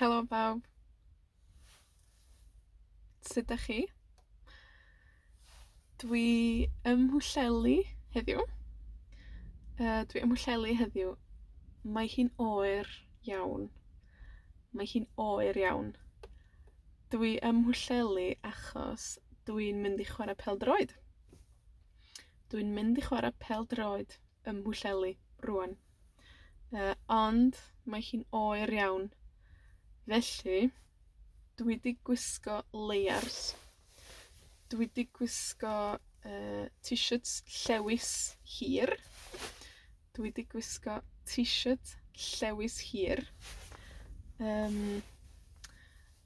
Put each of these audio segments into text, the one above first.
Helo bawb. Sut 'dach chi? Dwi ym Mhwllheli heddiw. Dwi ym Mhwllheli heddiw. Mae hi'n oer iawn. Mae hi'n oer iawn. Dwi ym Mhwllheli achos dwi'n mynd i chwara pêl-droed. Dwi'n mynd i chwara pêl-droed ym Mhwllheli rŵan. Ond mae hi'n oer iawn. Felly, dwi 'di gwisgo leiars. Dwi 'di gwisgo t-shirts llewis hir. Dwi 'di gwisgo t-shirt llewis hir.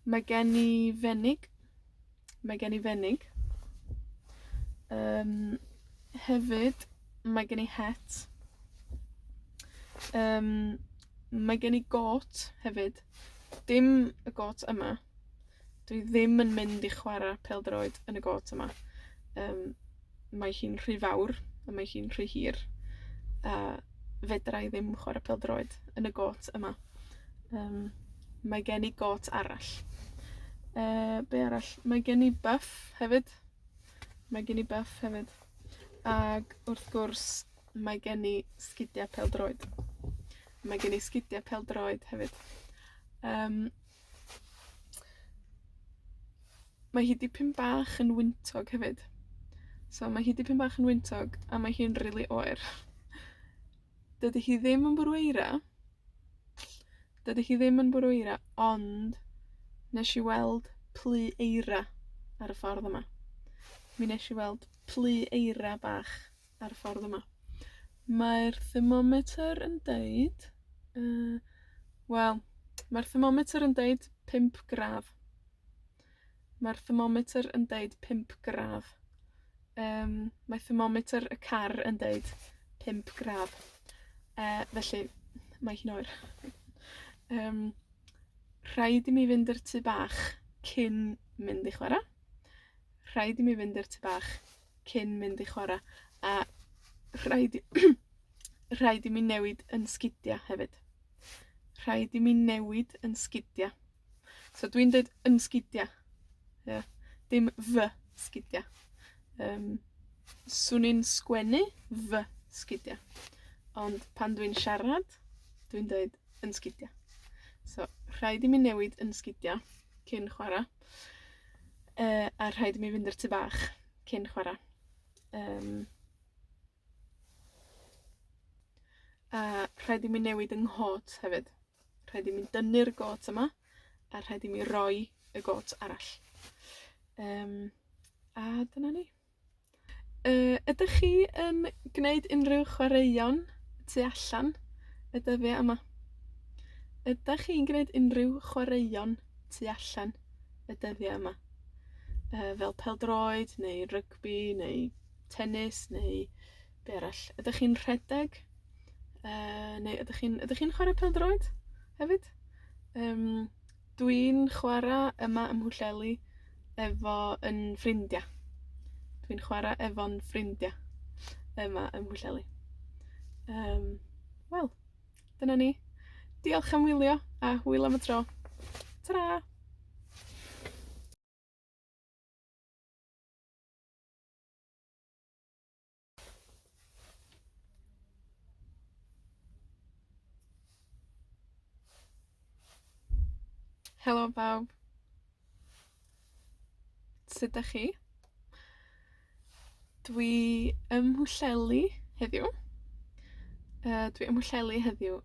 Mae gen i fenig. Mae gen i fenig. Hefyd, mae gen i het. Mae gen i got hefyd. Dim y got yma. Dwi ddim yn mynd i chwara pêl-droed yn y got yma. Mae hi'n rhy fawr, a mae hi'n rhy hir, a fedra i ddim chwara pêl-droed yn y got yma. Mae gen i got arall. Be' arall? Mae gen i buff hefyd. Mae gen i buff hefyd. Ag wrth gwrs, mae gen i sgidia pêl-droed. Mae gen i sgidia pêl-droed hefyd. Mae hi dipyn bach yn wyntog hefyd. So mae hi dipyn bach yn wyntog, a mae hi'n rili oer. Dydi hi ddim yn bwrw eira. Dydi hi ddim yn bwrw eira, ond nesh i weld plu eira ar y ffordd yma. Mi nesh i weld plu eira bach ar y ffordd yma. Mae'r thermometer yn deud, wel, mae'r thermometer yn deud 5 gradd. Mae'r thermometer yn deud 5 gradd. Mae thermometer y car yn deud 5 gradd. Felly, mae hi'n oer. Rhaid i mi fynd i'r tŷ bach cyn mynd i chwara. Rhaid i mi fynd i'r tŷ bach cyn mynd i chwara. A rhaid rhaid i mi newid yn sgidia hefyd. Rhaid i mi newid yn sgidia. So dwi'n deud yn sgidia. Ie. Dim fy sgidia. Swn i'n sgwennu fy sgidia. Ond pan dwi'n siarad, dwi'n deud yn sgidia. So, rhaid i mi newid yn sgidia cyn chwara. A rhaid i mi fynd i'r tŷ bach cyn chwara. A rhaid i mi newid yng nghot hefyd. Rhaid i mi dynnu'r got yma, a rhaid i mi roi y got arall. A dyna ni. Ydych chi yn gwneud unrhyw chwaraeon tu allan y dyddia' yma? Ydych chi'n gwneud unrhyw chwaraeon tu allan y dyddia' yma? Fel pêl-droed, neu rygbi, neu tennis, neu be' arall? Ydych chi'n rhedeg? Neu ydych chi'n chwara pêl-droed hefyd? Dwi'n chwara yma ym Mhwllheli efo 'yn ffrindia. Dwi'n chwara efo'n ffrindia yma ym Mhwllheli. Wel, dyna ni. Diolch am wylio, a hwyl am y tro. Tara! Helo bawb. Sut 'dach chi? Dwi ym Mhwllheli heddiw. Dwi ym Mhwllheli heddiw.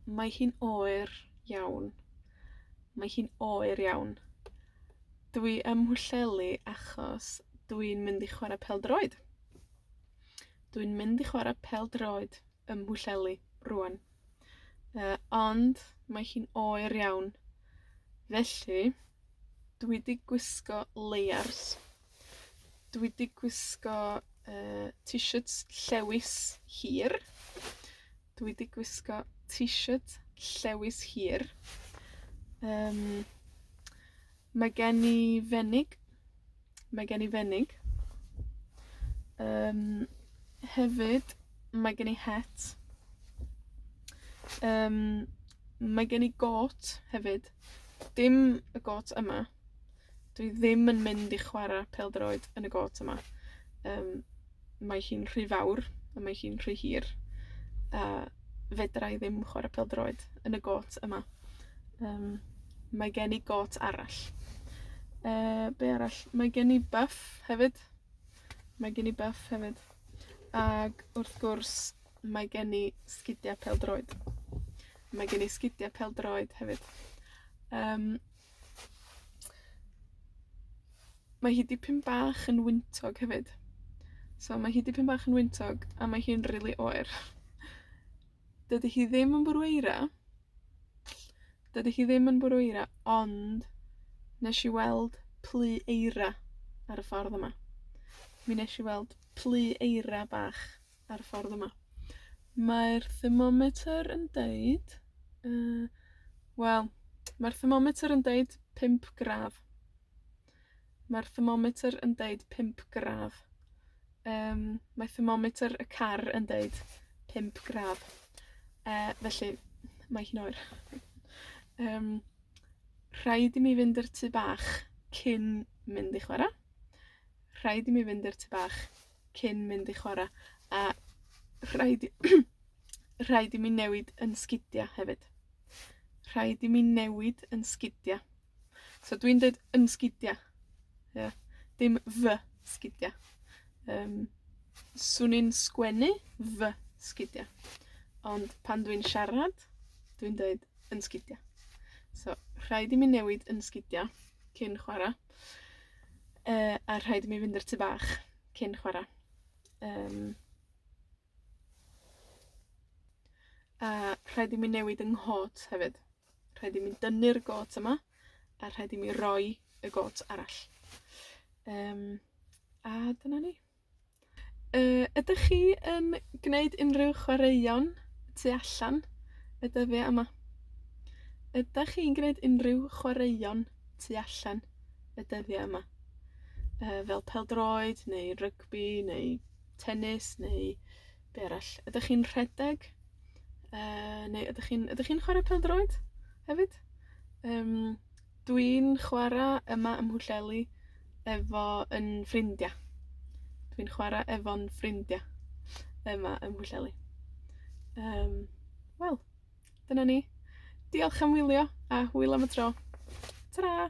Mae hi'n oer iawn. Mae hi'n oer iawn. Dwi ym Mhwllheli achos dwi'n mynd i chwara pêl-droed. Dwi'n mynd i chwara pêl-droed ym Mhwllheli rŵan. Ond mae hi'n oer iawn. Felly, dwi 'di gwisgo leiars. Dwi 'di gwisgo t-shirts llewis hir. Dwi 'di gwisgo t-shirt llewis hir. Mae gen i fenig. Mae gen i fenig. Hefyd, mae gen i het. Mae gen i got hefyd. dim y got yma. Dwi ddim yn mynd i chwarae pêl-droed yn y got yma. Mae hi'n rhy fawr, a mae hi'n rhy hir, a fedra i ddim chwarae pêl-droed yn y got yma. Mae gen i got arall. Be arall? Mae gen i buff hefyd. Mae gen i buff hefyd. Ag wrth gwrs, mae gen i sgidia pêl-droed. Mae gen i sgidia pêl-droed hefyd. Mae hi dipyn bach yn wyntog hefyd. So mae hi dipyn bach yn wyntog, a mae hi'n rili oer. Dydy hi ddim yn bwrw eira. Dydy hi ddim yn bwrw eira, ond nes i weld plu eira ar y ffordd yma. Mi nes i weld plu eira bach ar y ffordd yma. Mae'r thermometer yn deud, mae'r thermometer yn deud 5 gradd. Mae'r thermometer yn deud 5 gradd. Mae thermometer y car yn deud 5 gradd. Felly, mae hi'n oer. Rhaid i mi fynd i'r tŷ bach cyn mynd i chwarae. Rhaid i mi fynd i'r tŷ bach cyn mynd i chwarae. A rhaid i mi newid yn sgidia hefyd. Rhaid i mi newid yn sgidia. So dwi'n dweud yn sgidia. Yeah. Dim fy sgidia. Swn i'n sgwennu fy sgidia. Ond pan dwi'n siarad, dwi'n dweud yn sgidia. So, rhaid i mi newid yn sgidia cyn chwarae. A rhaid i mi fynd i'r tŷ bach cyn chwarae. A rhaid i mi newid yng nghot hefyd. Rhaid i mi dynnu'r got yma, a rhaid i mi roi y got arall. A dyna ni. Ydych chi yn gwneud unrhyw chwaraeon tu allan y dyddiau yma? Ydych chi'n gwneud unrhyw chwaraeon tu allan y dyddiau yma? Fel pêl-droed, neu rygbi, neu tennis, neu be arall? Ydych chi'n rhedeg? Neu ydych chi'n chwarae pêl-droed hefyd? Dwi'n chwarae yma ym Mhwllheli efo 'yn ffrindia. Dwi'n chwarae efo'n ffrindia yma ym Mhwllheli. Wel, dyna ni. Diolch am wylio, a hwyl am y tro. Tara!